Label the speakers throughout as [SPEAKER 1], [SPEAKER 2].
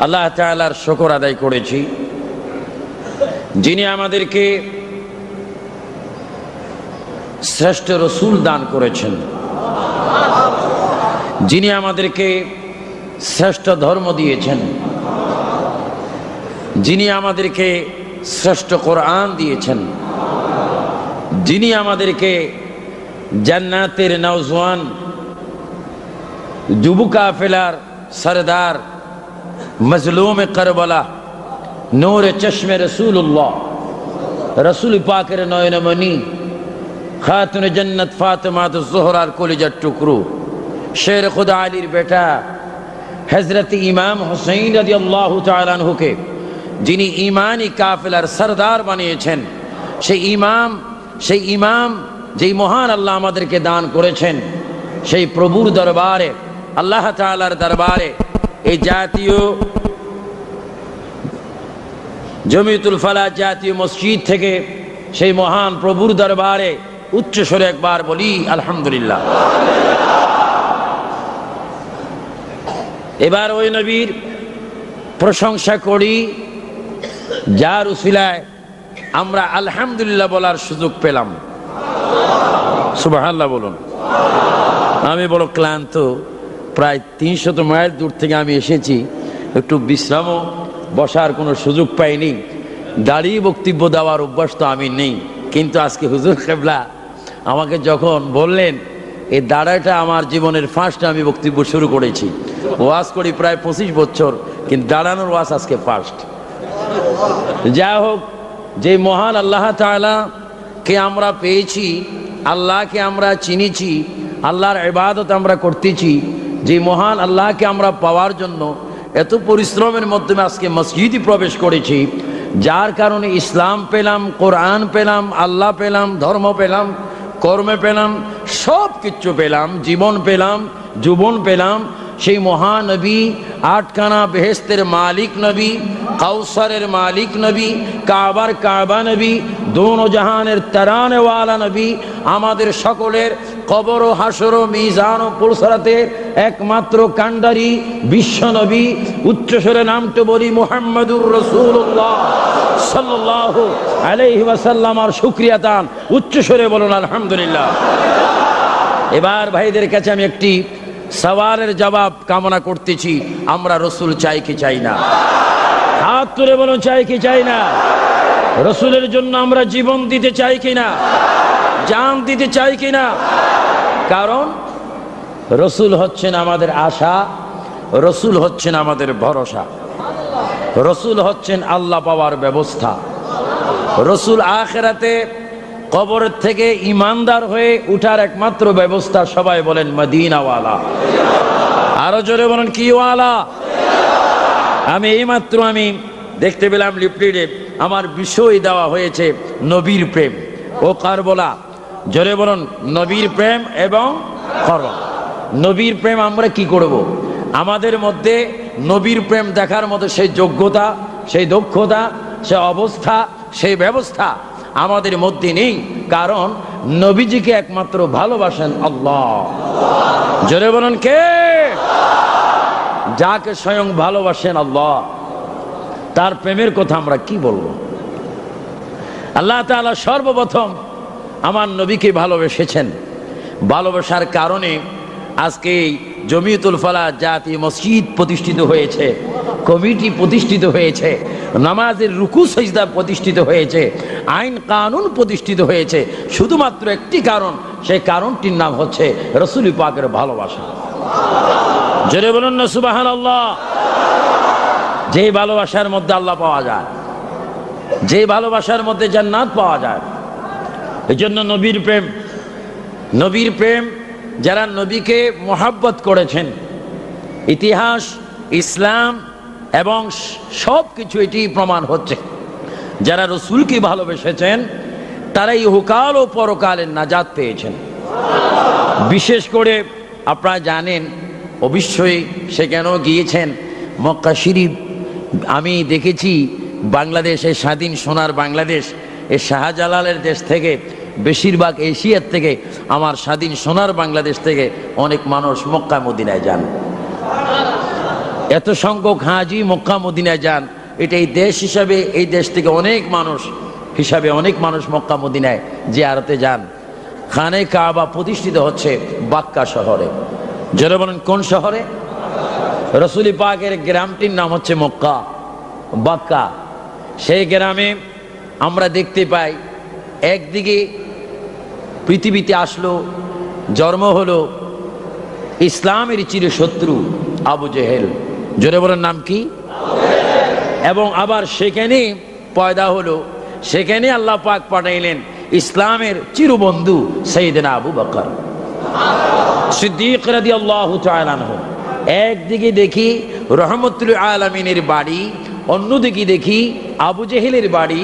[SPEAKER 1] আল্লাহ তাআলার শুকর আদায় করেছি, যিনি আমাদেরকে শ্রেষ্ঠ রসুল দান করেছেন, যিনি আমাদেরকে শ্রেষ্ঠ ধর্ম দিয়েছেন, যিনি আমাদেরকে শ্রেষ্ঠ কোরআন দিয়েছেন, যিনি আমাদেরকে জান্নাতের নওজওয়ান যুব কাফেলার সরদার মজলুম কারবালা নূরে চশমে রসুল্লাহ রসুল পাকের নয়নমণি খাতুন জন্নত ফাতেমাতুজ জোহরার কলিজার টুকরো শের খুদা আলীর বেটা হযরত ইমাম হুসাইন রাদিয়াল্লাহু তাআলা আনহুকে যিনি ঈমানি কাফেলার সরদার বানিয়েছেন, সেই ইমাম যেই মহান আল্লাহ আমাদেরকে দান করেছেন, সেই প্রভুর দরবারে আল্লাহ তাআলার দরবারে এই জাতীয় জমিয়তুল ফালাহ জাতীয় মসজিদ থেকে সেই মহান প্রভুর দরবারে উচ্চ স্বরে একবার বলি আলহামদুলিল্লাহ। এবার ওই নবীর প্রশংসা করি যার উসিলায় আমরা আলহামদুলিল্লাহ বলার সুযোগ পেলাম। সুবহানাল্লাহ বলুন। আমি বড় ক্লান্ত, প্রায় 300 মাইল দূর থেকে আমি এসেছি, একটু বিশ্রামও বসার কোনো সুযোগ পাইনি। দাঁড়িয়ে বক্তব্য দেওয়ার অভ্যাস তো আমি নেই, কিন্তু আজকে হুজুর কেবলা আমাকে যখন বললেন এই দাঁড়াটা আমার জীবনের ফার্স্ট আমি বক্তব্য শুরু করেছি। ওয়াজ করি প্রায় 25 বছর, কিন্তু দাঁড়ানোর ওয়াজ আজকে ফার্স্ট। যা হোক, যে মহান আল্লাহ তাআলা কে আমরা পেয়েছি, আল্লাহকে আমরা চিনেছি, আল্লাহর ইবাদত আমরা করতেছি, যে মহান আল্লাহকে আমরা পাওয়ার জন্য এত পরিশ্রমের মাধ্যমে আজকে মসজিদে প্রবেশ করেছি, যার কারণে ইসলাম পেলাম, কোরআন পেলাম, আল্লাহ পেলাম, ধর্ম পেলাম, কর্মে পেলাম, সব কিছু পেলাম, জীবন পেলাম, যৌবন পেলাম। সেই মহানবী, আটখানা বেহেশতের মালিক নবী, কাউসারের মালিক নবী, কাবার কাবা নবী, দোনো জাহানের তারানেওয়ালা নবী, আমাদের সকলের কবর ও হাসর ও মিজান ও পুলসরাতের একমাত্র কান্ডারি বিশ্ব নবী, উচ্চস্বরে নামটা বলি মুহাম্মদুর রাসূলুল্লাহ সাল্লাল্লাহু আলাইহি ওয়াসাল্লাম। আর শুকরিয়া তান উচ্চস্বরে বলুন আলহামদুলিল্লাহ। এবার ভাইদের কাছে আমি একটি সওয়ালের জবাব কামনা করতেছি, আমরা রসুল চাই কি চাই না? হাত তুলে বলুন, চাই কি চাই না? রসুলের জন্য আমরা জীবন দিতে চাই কিনা, জান দিতে চাই কিনা? কারণ রসুল হচ্ছেন আমাদের আশা, রসুল হচ্ছেন আমাদের ভরসা, রসুল হচ্ছেন আল্লাহ পাওয়ার ব্যবস্থা। রসুল আখিরাতে কবর থেকে ইমানদার হয়ে উঠার একমাত্র ব্যবস্থা। সবাই বলেন মদিনাওয়ালা। আরো জোরে বলেন কি ওয়ালা? আমি এইমাত্র আমি দেখতে পেলাম লিফলেটে আমার বিষয় দেওয়া হয়েছে নবীর প্রেম ও কারবালা। জোরে বলুন নবীর প্রেম এবং কারবালা। নবীর প্রেম আমরা কি করব? আমাদের মধ্যে নবীর প্রেম দেখার মতো সেই যোগ্যতা, সেই দক্ষতা, সেই অবস্থা, সেই ব্যবস্থা আমাদের মধ্যে নেই। কারণ নবীজিকে একমাত্র ভালোবাসেন আল্লাহ। জোরে বলুন কে? যাকে স্বয়ং ভালোবাসেন আল্লাহ, তার প্রেমের কথা আমরা কি বলবো? আল্লাহ তাআলা সর্বপ্রথম আমার নবীকে ভালোবেসেছেন। ভালোবাসার কারণে আজকে জমিয়তুল ফালাহ জাতীয় মসজিদ প্রতিষ্ঠিত হয়েছে, কমিটি প্রতিষ্ঠিত হয়েছে, নামাজের রুকু সিজদা প্রতিষ্ঠিত হয়েছে, আইন কানুন প্রতিষ্ঠিত হয়েছে। শুধুমাত্র একটি কারণ, সেই কারণটির নাম হচ্ছে রাসূল পাকের ভালোবাসা। জোরে বলুন না সুবহানাল্লাহ। যে ভালোবাসার মধ্যে আল্লাহ পাওয়া যায়, যে ভালোবাসার মধ্যে জান্নাত পাওয়া যায়। এই জন্য নবীর প্রেম, নবীর প্রেম, যারা নবীকে মহব্বত করেছেন, ইতিহাস, ইসলাম এবং সব কিছু এটি প্রমাণ হচ্ছে। যারা রসুলকে ভালোবেসেছেন তারা ইহকাল ও পরকালের নাজাত পেয়েছেন। বিশেষ করে আপনারা জানেন, অবশ্যই সেখানেও গিয়েছেন, মক্কা শরীফ। আমি দেখেছি বাংলাদেশে স্বাধীন সোনার বাংলাদেশ, এই শাহজালালের দেশ থেকে, বেশিরভাগ এশিয়ার থেকে, আমার স্বাধীন সোনার বাংলাদেশ থেকে অনেক মানুষ মক্কা মদিনায় যান। এত সংখ্যক হাজি মক্কা মদিনায় যান, এটা এই দেশ হিসাবে, এই দেশ থেকে অনেক মানুষ হিসাবে অনেক মানুষ মক্কা মদিনায় জিয়ারতে যান। খানে কাবা প্রতিষ্ঠিত হচ্ছে বাক্কা শহরে। যারা বলেন কোন শহরে? রসুল পাকের গ্রামটির নাম হচ্ছে মক্কা, বাক্কা। সেই গ্রামে আমরা দেখতে পাই, একদিকে পৃথিবীতে আসলো, জন্ম হলো ইসলামের চিরশত্রু আবু জেহেল। জোরে বলেন নাম কি? এবং আবার সেখানে পয়দা হলো, সেখানে আল্লাহ পাক পাঠাইলেন ইসলামের চিরবন্ধু সাইয়েদনা আবু বকর সিদ্দিক রাদিয়াল্লাহু তাআলা আনহু। একদিকে দেখি রহমতুল আলামিনের বাড়ি, অন্যদিকে দেখি আবু জেহেলের বাড়ি,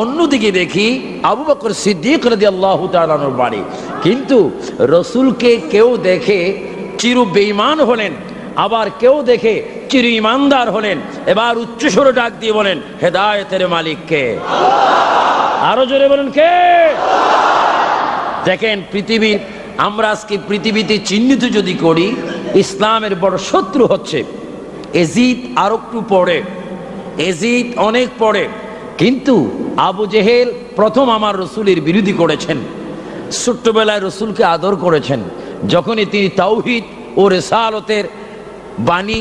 [SPEAKER 1] অন্যদিকে দেখি আবু বকর সিদ্দিক রাদিয়াল্লাহু তাআলা আনহুর বাড়ি। কিন্তু রসুলকে কেউ দেখে চির বেঈমান হলেন, আবার কেউ দেখে চির ইমানদার হলেন। এবার উচ্চস্বরে ডাক দিয়ে বলেন, হেদায়েতের মালিক কে? আরো জোরে বলেন কে? দেখেন পৃথিবী, আমরা আজকে পৃথিবীতে চিহ্নিত যদি করি, ইসলামের বড় শত্রু হচ্ছে এজিদ, আর একটু পরে এজিদ, অনেক পরে। কিন্তু আবু জেহেল প্রথম আমার রসুলের বিরোধী করেছেন। ছোট্টবেলায় রসুলকে আদর করেছেন, যখনই তিনি তাওহীদ ও রিসালতের বাণী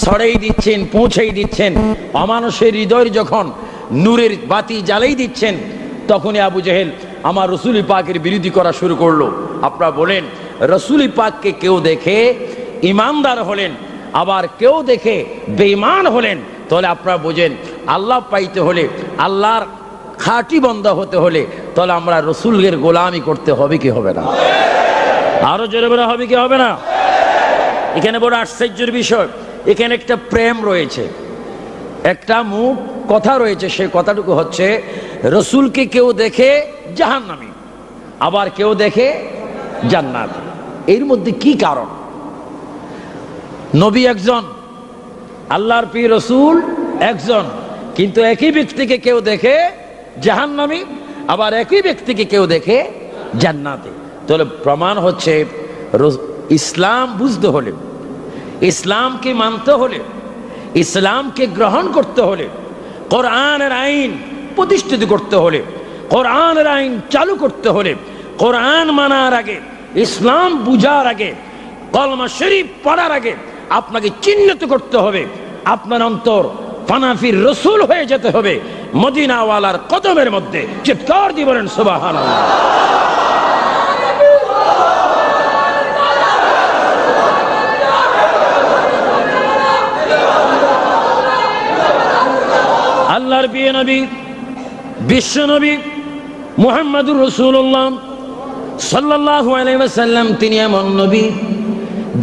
[SPEAKER 1] ছড়াই দিচ্ছেন, পৌঁছাই দিচ্ছেন, অমানুষের হৃদয় যখন নূরের বাতি জ্বালাই দিচ্ছেন, তখনই আবু জেহেল আমার রসুল পাকের বিরোধী করা শুরু করলো। আপনারা বলেন, রসুল পাককে কেউ দেখে ইমানদার হলেন, আবার কেউ দেখে বেঈমান হলেন, তাহলে আপনারা বোঝেন আল্লাহ পাইতে হলে, আল্লাহর খাঁটি বান্দা হতে হলে, তাহলে আমরা রসুলের গোলামি করতে হবে কি হবে না? আরো জোরে বলা হবে কি হবে না? এখানে বড় আশ্চর্যের বিষয়, এখানে একটা প্রেম রয়েছে, একটা মুখ কথা রয়েছে। সেই কথাটুকু হচ্ছে, রসুলকে কেউ দেখে জাহান্নামী, আবার কেউ দেখে জান্নাত। এর মধ্যে কি কারণ? নবী একজন, আল্লাহর প্রিয় রসুল একজন, কিন্তু একই ব্যক্তিকে কেউ দেখে জাহান্নামী, আবার একই ব্যক্তিকে কেউ দেখে জান্নাতে। তাহলে প্রমাণ হচ্ছে ইসলাম বুঝতে হলে, ইসলামকে মানতে হলে, ইসলামকে গ্রহণ করতে হলে, কোরআনের আইন প্রতিষ্ঠিত করতে হলে, কোরআনের আইন চালু করতে হলে, কোরআন মানার আগে, ইসলাম বুঝার আগে, কলমা শরীফ পড়ার আগে আপনাকে চিহ্নিত করতে হবে, আপনার অন্তর ফানাফির রসুল হয়ে যেতে হবে মদিনাওয়ালার কদমের মধ্যে। চিৎকার দিয়ে বলেন সুবহানাল্লাহ। আল্লাহর প্রিয় নবী, বিশ্ব নবী মুহাম্মদুর রাসূলুল্লাহ সাল্লাল্লাহু আলাইহি ওয়াসাল্লাম, তিনি এমন নবী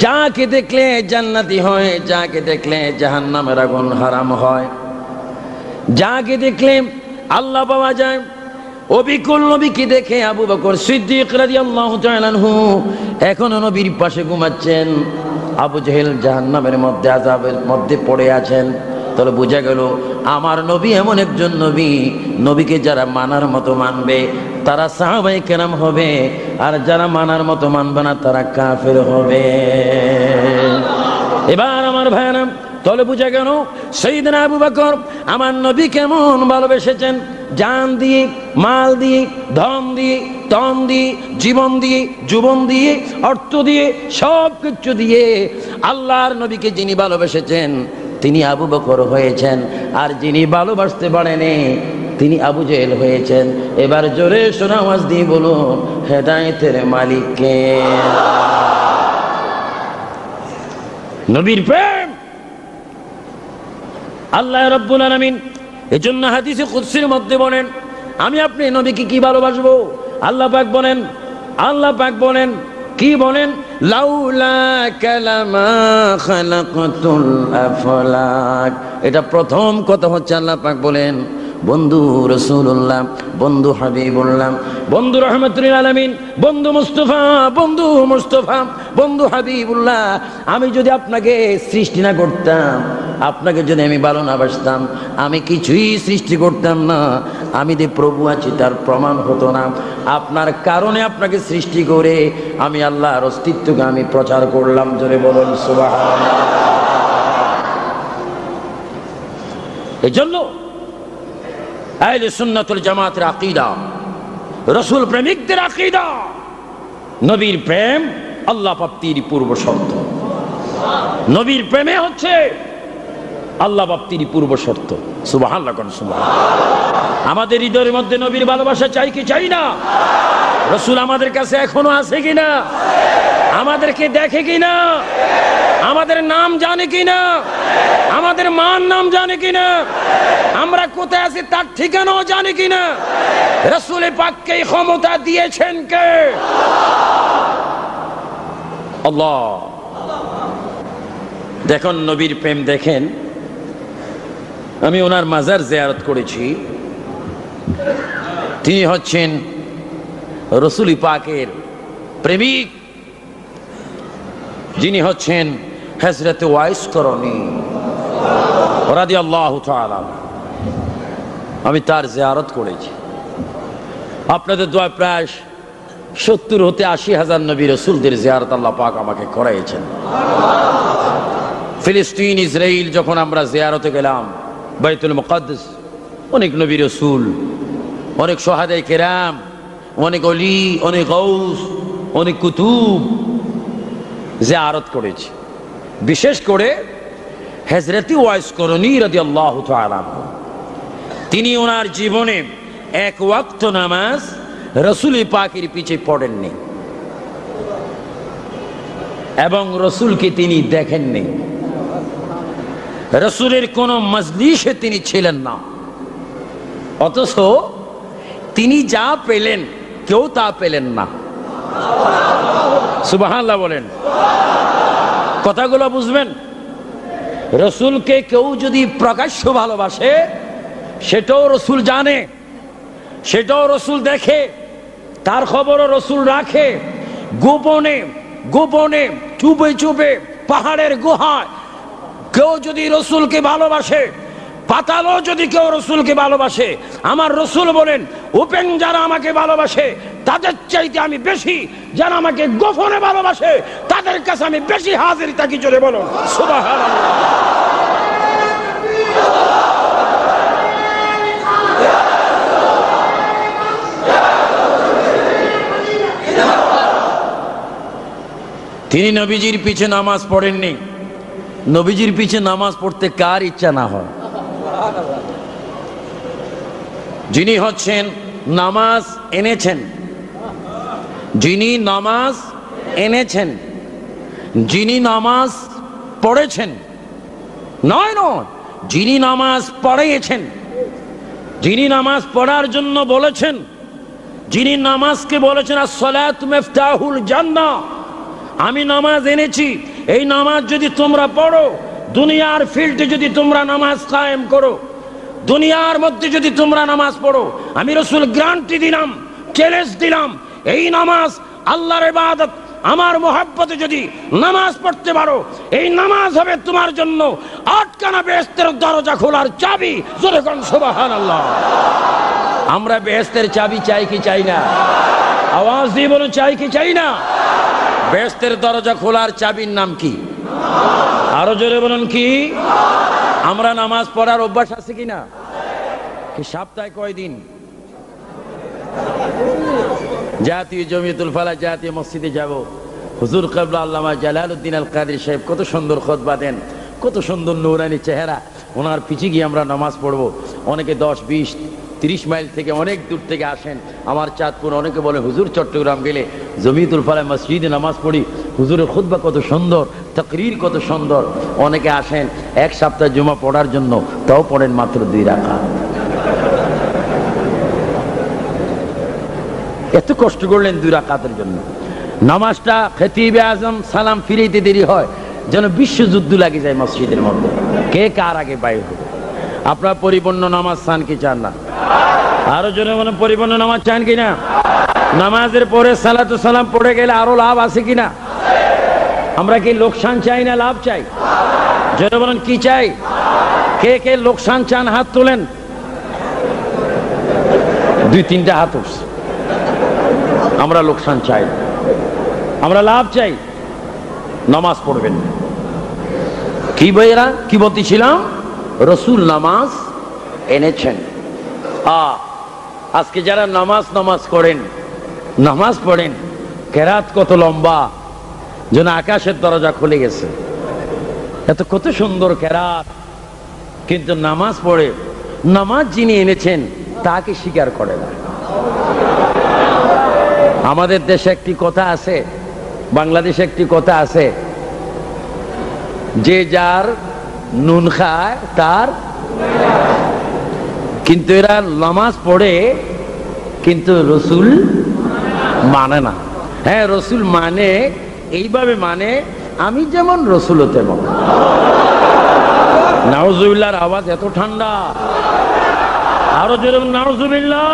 [SPEAKER 1] যাকে দেখলে জান্নাতি হয়, যাকে দেখলে জাহান্নামের আগুন হারাম হয়, যাকে দেখলে আল্লাহ পাওয়া যায়। অবিকল নবীকে দেখে আবু বকর সিদ্দিক রাদিয়াল্লাহু তাআলা আনহু এখনো নবীর পাশে ঘুমাচ্ছেন, আবু জেহেল জাহান্নামের মধ্যে আযাবের মধ্যে পড়ে আছেন। তাহলে বোঝা গেল আমার নবী এমন একজন নবী, নবীকে যারা মানার মতো মানবে তারা সাহাবায়ে কেরাম হবে, আর যারা মানার মতো মানবে না তারা কাফের হবে। এবার আমার ভাইরা, তাহলে বোঝা গেল সাইয়েদনা আবু বকর আমার নবী কেমন ভালোবেসেছেন, জান দিয়ে, মাল দিয়ে, ধন দিয়ে, তন দিয়ে, জীবন দিয়ে, যৌবন দিয়ে, অর্থ দিয়ে, সব কিছু দিয়ে আল্লাহর নবীকে যিনি ভালোবেসেছেন তিনি আবু বকর হয়েছেন, আর যিনি ভালোবাসতে পারেনি তিনি আবু জেহেল হয়েছেন। এবার জোরে শোনা আওয়াজ দিয়ে বলুন, হেদায়েতের মালিক কে? নবীর প্রেম আল্লাহ রাব্বুল আলামিন এজন্য হাদিসে কুদসির মধ্যে বলেন, আমি আপনি নবীকে কি ভালোবাসবো? আল্লাহ পাক বলেন, আল্লাহ পাক বলেন, কি বলেন? লাউলা কালামা খালাকাতুল আফলাক। এটা প্রথম কথা হচ্ছে আল্লাহ পাক বলেন, বন্ধু রাসূলুল্লাহ, বন্ধু হাবিবুল্লাহ, বন্ধু রাহমাতুল আলামিন, বন্ধু মুস্তাফা, বন্ধু মুস্তাফা, বন্ধু হাবিবুল্লাহ, আমি যদি আপনাকে সৃষ্টি না করতাম, আপনাকে যদি আমি ভালো না বাসতাম, আমি কিছুই সৃষ্টি করতাম না, আমি যে প্রভু আছি তার প্রমাণ হতো না। আপনার কারণে আপনাকে সৃষ্টি করে আমি আল্লাহর অস্তিত্বকে আমি প্রচার করলাম। জোরে বলুন সুবহানাল্লাহ। এজন্য আহলে সুন্নাতুল জামাতের আকীদা, রাসূল প্রেমিকদের আকীদা, নবীর প্রেম আল্লাহ প্রাপ্তির পূর্ব শর্ত। নবীর প্রেমে হচ্ছে আল্লাহ প্রাপ্তির পূর্ব শর্ত। সুবহানাল্লাহ, সুবহানাল্লাহ। আমাদের হৃদয়ের মধ্যে নবীর ভালোবাসা চাই কি চাই না? রাসূল আমাদের কাছে এখনো আছে কিনা? আমাদেরকে দেখে কিনা? আমাদের নাম জানে কিনা? আমাদের মান নাম জানে কিনা? আমরা কোথায় আছি তার ঠিকানাও জানে কিনা? রাসূল পাককে ক্ষমতা দিয়েছেন কে? আল্লাহ। দেখুন নবীর প্রেম দেখেন। আমি ওনার মাজার জিয়ারত করেছি। তিনি হচ্ছেন রাসূল পাকের প্রেমিক, যিনি হচ্ছেন হযরত ওয়াইস করণী রাদিয়াল্লাহু তাআলা। আমি তার জিয়ারত করেছি। আপনাদের দোয়া প্রায় 70 হতে 80 হাজার নবী রাসূলদের জিয়ারত আল্লাহ পাক আমাকে করাইছেন। ফিলিস্তিন, ইসরাইল যখন আমরা জিয়ারতে গেলাম, বাইতুল মুকাদ্দাস, অনেক নবী রাসূল, অনেক শুহাদায়ে কেরাম, অনেক ওলি, অনেক গাউস, অনেক কুতুব জিয়ারত করেছি। বিশেষ করে হযরত ওয়াইস করণী রাদিয়াল্লাহু তাআলা, তিনি ওনার জীবনে এক ওয়াক্ত নামাজ রাসূল পাকের পিছে পড়েননি এবং রাসূলকে তিনি দেখেননি। রাসূলের কোন মজলিসে তিনি ছিলেন না, অথচ তিনি যা পেলেন কেউ তা পেলেন না। সুবহানাল্লাহ বলেন। কথাগুলো বুঝবেন। রাসূলকে কেউ যদি প্রকাশ্য ভালোবাসে সেটাও রাসূল জানে, সেটাও রাসূল দেখে, তার খবরও রাসূল রাখে। গোপনে গোপনে, চুপে চুপে, পাহাড়ের গুহায় কেউ যদি রাসূলকে ভালোবাসে, পাতালও যদি কেউ রাসূলকে ভালোবাসে, আমার রাসূল বলেন ওপেন যারা আমাকে ভালোবাসে তাদের চাইতে আমি বেশি, যারা আমাকে গোপনে ভালোবাসে তাদের কাছে আমি বেশি হাজির থাকি। জোরে বলুন সুবহানাল্লাহ। তিনি নবীজির পিছে নামাজ পড়েননি। নবীজির পিছে নামাজ পড়তে কার ইচ্ছা না হয়? যিনি হচ্ছেন নামাজ এনেছেন, যিনি নামাজ এনেছেন, যিনি নামাজ পড়েছেন, নয় নয়, যিনি নামাজ পড়িয়েছেন, যিনি নামাজ পড়ার জন্য বলেছেন, যিনি নামাজকে বলেছেন আস-সালাতু মিফতাহুল জান্নাহ, আমি নামাজ এনেছি, এই নামাজ যদি তোমরা পড়ো, দুনিয়ার ফিল্ডে যদি তোমরা নামাজ কায়েম করো, দুনিয়ার মধ্যে যদি তোমরা নামাজ পড়ো, আমি রাসূল গ্যারান্টি দিলাম, চ্যালেঞ্জ দিলাম, এই নামাজ আল্লাহর ইবাদত, আমার মহব্বতে যদি নামাজ পড়তে পারো, এই নামাজ হবে তোমার জন্য আটখানা বেহেশতের দরজা খোলার চাবি। জোরে কোন সুবহানাল্লাহ। আমরা বেহেশতের চাবি চাই কি চাই না? আওয়াজ দিয়ে বলুন, চাই কি চাই না? বেহেশতের দরজা খোলার চাবির নাম কি? আরো জোরে বলুন কি? আমরা নামাজ পড়ার অভ্যাস আছে কিনা? কি সপ্তাহে কয়দিন? জাতীয় জমিয়তুল ফালাহ জাতীয় মসজিদে যাব। হুজুর কিবলা আল্লামা জালালউদ্দিন আল কাদের সাহেব কত সুন্দর খুতবা দেন, কত সুন্দর নূরানি চেহারা। ওনার পিছে গিয়ে আমরা নামাজ পড়বো। অনেকে 10, 20, 30 মাইল থেকে, অনেক দূর থেকে আসেন। আমার চাঁদপুর, অনেকে বলে হুজুর চট্টগ্রাম গেলে জমিয়তুল ফালাহ মসজিদে নামাজ পড়ি, হুজুরের খুতবা কত সুন্দর, তাকরীর কত সুন্দর। অনেকে আসেন এক সপ্তাহ জুমা পড়ার জন্য, তাও পড়েন মাত্র 2 রাকাত। এত কষ্ট করলেন 2 রাকাতের জন্য। নামাজটা খতিবে আজম সালাম ফিরাইতে দেরি হয়, যেন বিশ্বযুদ্ধ লাগে যায় মসজিদের মধ্যে, কে কার আগে বাইর হবে। আপনারা পরিপূর্ণ নামাজ চান কি চান না? আরো জোরে বলেন, পরিপূর্ণ নামাজ চান কিনা? নামাজের পরে সালাতু সালাম পড়ে গেলে আরো লাভ আছে কিনা? আমরা কি লোকসান চাই না লাভ চাই? জোরে বলেন কি চাই? কে কে লোকসান চান হাত তোলেন। 2-3টা হাত উঠছে। আমরা লোকসান চাই, আমরা লাভ চাই। নামাজ পড়বেন। কি ভাইয়েরা, কি বলতেছিলাম? রাসূল নামাজ এনেছেন। আজকে যারা নামাজ করেন, নামাজ পড়েন, কেরাত কত লম্বা, যেন আকাশের দরজা খুলে গেছে, এত কত সুন্দর কেরাত, কিন্তু নামাজ পড়ে, নামাজ যিনি এনেছেন তাকে স্বীকার করে না। আমাদের দেশে একটি কথা আছে, বাংলাদেশে একটি কথা আছে, যে যার নুন খায় তার, কিন্তু এরা নামাজ পড়ে কিন্তু রসুল মানে না। হ্যাঁ, রসুল মানে, এইভাবে মানে আমি যেমন রসুলও তেমন। নাউজুবিল্লাহর আওয়াজ এত ঠান্ডা, আরো যেরকম নাউজুবিল্লাহ।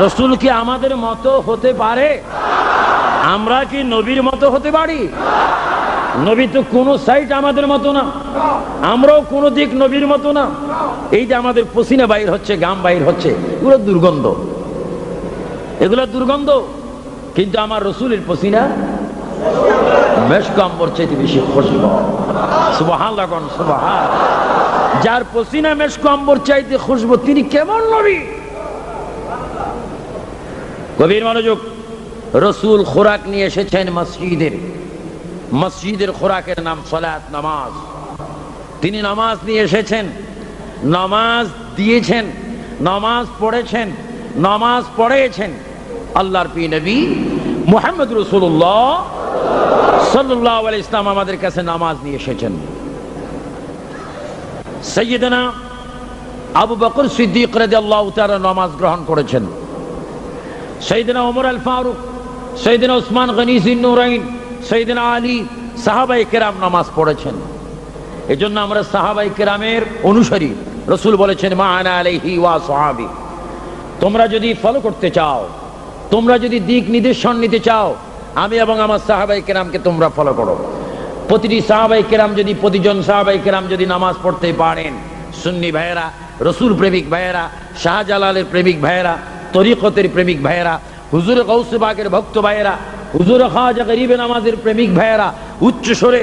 [SPEAKER 1] রসুল কি আমাদের মতো হতে পারে? আমরা কি নবীর মতো হতে পারি? নবী তো কোন সাইড আমাদের মতো না, আমরাও কোন দিক নবীর মতো না। এই যে আমাদের পসিনা বাইর হচ্ছে, গাম বাইর হচ্ছে, এগুলো দুর্গন্ধ, এগুলো দুর্গন্ধ, কিন্তু আমার রসুলের পসিনা মেশক আম্বর চাইতে বেশি খুশবু। সুবহানাল্লাহ, সুবহান। যার পসিনা মেশক আম্বর চাইতে খুশবু, তিনি কেমন নবী? গভীর মনোযোগ। রসুল খোরাক নিয়ে এসেছেন মসজিদের, মসজিদের খোরাকের নাম সালাত, নামাজ। তিনি নামাজ নিয়ে এসেছেন, নামাজ দিয়েছেন, নামাজ পড়েছেন, নামাজ পড়েছেন। আল্লাহর প্রিয় নবী মুহাম্মদ রাসূলুল্লাহ সাল্লাল্লাহু আলাইহি ওয়াসাল্লাম আমাদের কাছে নামাজ নিয়ে এসেছেন। সাইয়্যিদনা আবু বকর সিদ্দিক রাদিয়াল্লাহু তাআলা নামাজ গ্রহণ করেছেন। সাইয়্যিদনা ওমর আল ফারুক, সাইয়্যিদনা উসমান গনি যিন্নুরাইন, সাইয়্যিদনা আলী, সাহাবায়ে কেরাম নামাজ পড়েছেন। এজন্য আমরা সাহাবায়ে কেরামের অনুসারী। রাসূল বলেছেন, মা আনা আলাইহি ওয়া সাহাবী, তোমরা যদি ফলো করতে চাও, তোমরা যদি দিক নির্দেশন নিতে চাও, আমি এবং আমার সাহাবায়ে কেরামকে তোমরা ফলো করো। প্রতিটি সাহাবায়ে কেরাম যদি, প্রতিজন সাহাবায়ে কেরাম যদি নামাজ পড়তে পারেন, সুন্নি ভাইয়েরা, রসুল প্রেমিক ভাইয়েরা, শাহজালালের প্রেমিক ভাইয়েরা, তরিকতের প্রেমিক ভাইয়েরা, হুজুর গৌসে পাকের ভক্ত ভাইয়েরা, হুজুর খাজা গরিবে নামাজের প্রেমিক ভাইয়েরা, উচ্চ স্বরে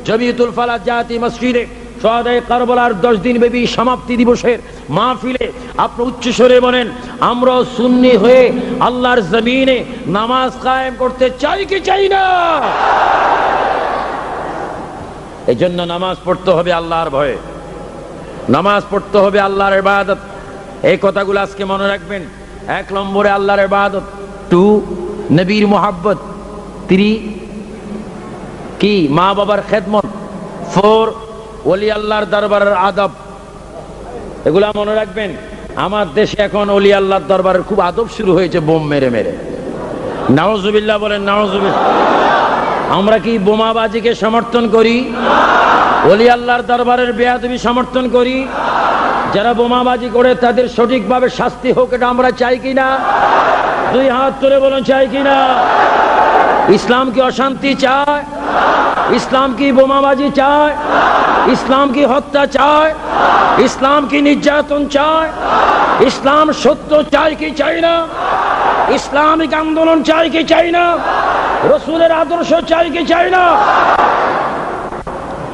[SPEAKER 1] জমিয়তুল ফালাহ জাতি মসজিদে শহাদায়ে কারবালার 10 দিন ব্যাপী সমাপ্তি দিবসের মাহফিলে আপনি উচ্চ স্বরে বলেন, আমরা সুন্নি হয়ে আল্লাহর জমিনে নামাজ কায়েম করতে চাই কি চাই না? এই জন্য নামাজ পড়তে হবে আল্লাহর ভয়ে, নামাজ পড়তে হবে আল্লাহর ইবাদত। এই কথাগুলো আজকে মনে রাখবেন। 1 নম্বরে আল্লাহর ইবাদত, 2 নবীর মুহাব্বত, 3 কি মা বাবার খেদমত, 4 ওলি আল্লাহর দরবারের আদব। এগুলা মনে রাখবেন। আমার দেশে এখন ওলি আল্লাহর দরবারের খুব আদব শুরু হয়েছে, বোম মেরে মেরে। নাউজুবিল্লাহ বলেন, নাউজুবিল্লাহ। আমরা কি বোমাবাজিকে সমর্থন করি? ওলি আল্লাহর দরবারের বেয়াদবি সমর্থন করি? যারা বোমাবাজি করে তাদের সঠিকভাবে শাস্তি হোক, এটা আমরা চাই কিনা? 2 হাত তুলে বলুন, চাই কিনা? ইসলাম কি অশান্তি চায়? ইসলাম কি বোমাবাজি চায়? ইসলাম কি হত্যা চায়? ইসলাম কি নির্যাতন চায়? ইসলাম সত্য চাই কি চাই না? ইসলামিক আন্দোলন চাই কি চাই না? রসুলের আদর্শ চাই কি চাই না?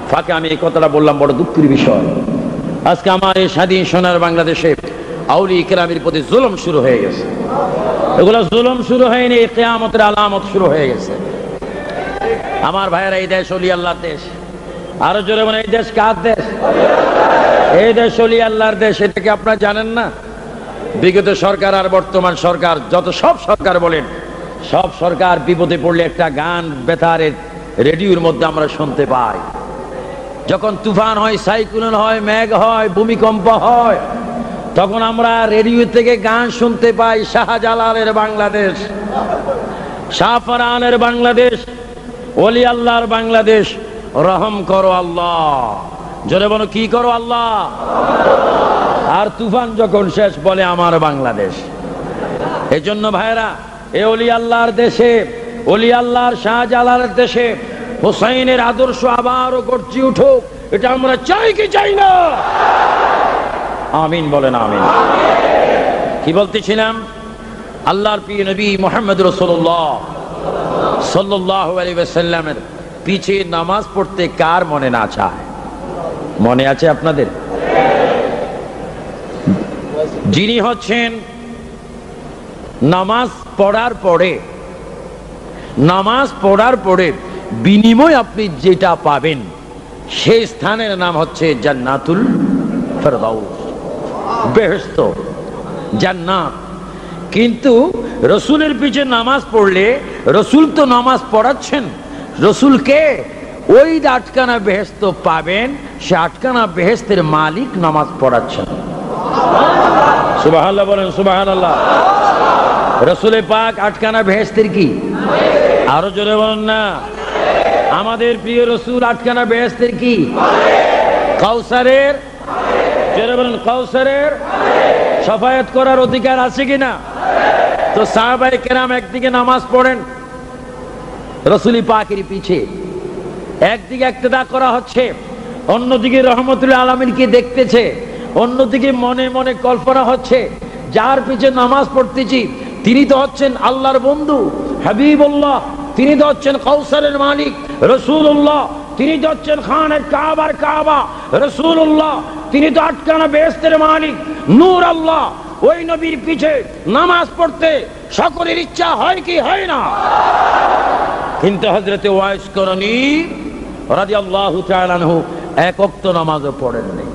[SPEAKER 1] ফাঁকে আমি এই কথাটা বললাম, বড় দুঃখের বিষয়। আজকে আমার এই স্বাধীন সোনার বাংলাদেশে আউলিয়া কেরামের প্রতি জুলুম শুরু হয়ে গেছে। এগুলো জুলুম শুরু হয়নি, কিয়ামতের আলামত শুরু হয়ে গেছে। আমার ভাইয়েরা, এই দেশ ওলি আল্লাহর দেশ। আরো জোরে বলেন, এই দেশ কার দেশ? এই দেশ ওলি আল্লাহর দেশ। এটা কি আপনারা জানেন না? বিগত সরকার আর বর্তমান সরকার, যত সব সরকার বলেন, সব সরকার বিপদে পড়লে একটা গান বেতারের রেডিওর মধ্যে আমরা শুনতে পাই। যখন তুফান হয়, সাইক্লোন হয়, মেঘ হয়, ভূমিকম্প হয়, তখন আমরা রেডিও থেকে গান শুনতে পাই, শাহজালালের বাংলাদেশ, শাহফরানের বাংলাদেশ, ওলি আল্লাহর বাংলাদেশ, রহম করো আল্লাহ। জোরে বলো, কি করো আল্লাহ? আর তুফান যখন শেষ, বলে আমার বাংলাদেশ। এই জন্য ভাইরা, এ ওলি আল্লাহর দেশে, ওলি আল্লাহর শাহজালালের দেশে হুসাইনের আদর্শ আবারও গর্জে উঠুক, এটা আমরা চাই কি চাই না? আমিন বলেন, আমিন। কি বলতেছিলাম? আল্লাহর প্রিয় নবী মুহাম্মদ রাসূলুল্লাহ সাল্লাল্লাহু আলাইহি ওয়াসাল্লামের পিছে নামাজ পড়তে কার মনে না চায়? মনে আছে আপনাদের? যিনি হচ্ছেন নামাজ পড়ার পরে বিনিময় আপনি যেটা পাবেন সেই স্থানের নাম হচ্ছে জান্নাতুল ফেরদাউস, বেহেশত, জান্নাত। কিন্তু রসুলের পিছে নামাজ পড়লে, রসুল তো নামাজ পড়াচ্ছেন, রসুলকে ওই 8খানা বেহেশত পাবেন, সে 8খানা বেহেশতের মালিক নামাজ পড়াচ্ছেন। সুবহানাল্লাহ বলেন, সুবহানাল্লাহ। রসুলের পাক 8খানা বেহেশতের কি? আরো জোরে বলেন না। আমাদের প্রিয় রসুল 8খানা বেহেশতের কি? কাউসারের, জোরে বলেন, কাউসারের শাফায়াত করার অধিকার আছে কিনা? তো সাহাবায়ে কেরাম একদিকে নামাজ পড়েন রসুল পাকের পিছে, একদিকে ইক্তেদা করা হচ্ছে, অন্যদিকে রহমতুল্লাহ আলামিনকে দেখতেছে, অন্যদিকে মনে মনে কল্পনা হচ্ছে যার পিছে নামাজ পড়তেছি তিনি তো হচ্ছেন আল্লাহর বন্ধু হাবিবুল্লাহ, তিনি তো হচ্ছেন কাউসারের মালিক রাসূলুল্লাহ, তিনি তো হচ্ছেন খানের কাবার কাবা রাসূলুল্লাহ, তিনি তো 8খানা বেহেশতের মালিক নূর আল্লাহ। ওই নবীর পিছে নামাজ পড়তে সকলের ইচ্ছা হয় কি হয় না? কিন্তু হযরতে ওয়াইস করণী রাদিয়াল্লাহু তাআলা আনহু এক ওয়াক্ত নামাজও পড়েন নাই,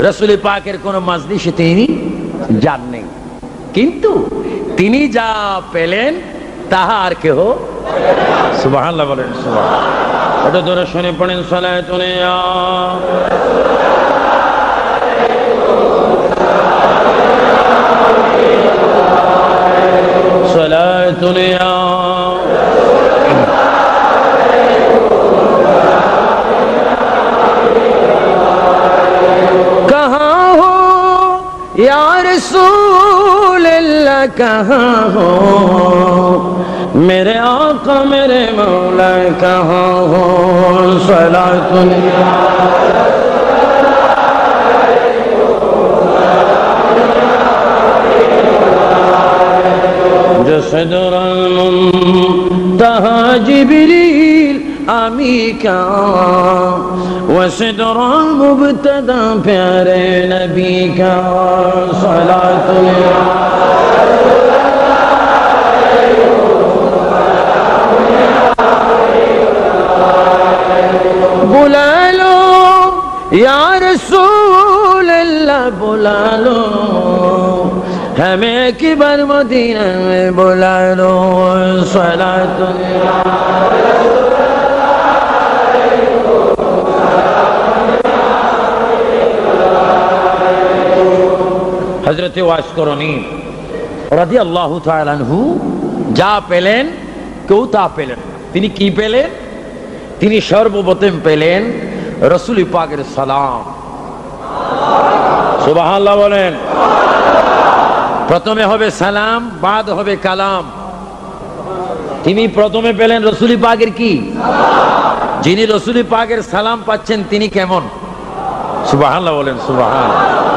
[SPEAKER 1] রাসূল পাকের কোন মাজলিসে তিনি যান নাই, কিন্তু তিনি যা পেলেন তাহা আর কেহ। সুবহানাল্লাহ বলেন, সুবহানাল্লাহ। এটা ধরে শুনে পড়েন সালাতুন ইয়া সালাতুন ইয়া कहाँ हो या रसूल अल्लाह, कहाँ हो मेरे आका मेरे मौला, कहाँ हो सलातुन जो सिदरल मुंतहा जिब्रील आमीका वसिदरल मुब्तदा प्यारे नबी का सलातुन बुला लो या रसूल अल्लाह, बुला लो हमें एक बार मदीना में बुला लो सलातुन হযরতে ওয়াইস করণী রাদিয়াল্লাহু তাআলা আনহু যা পেলেন কেউ তা পেলেন। তিনি কি পেলেন? তিনি সর্বপ্রথম পেলেন রাসূল পাকের সালাম। সুবহানাল্লাহ বলেন। প্রথমে হবে সালাম, বাদ হবে কালাম। তিনি প্রথমে পেলেন রাসূল পাকের কি? যিনি রাসূল পাকের সালাম পাচ্ছেন তিনি কেমন? সুবহানাল্লাহ বলেন, সুবহানাল্লাহ।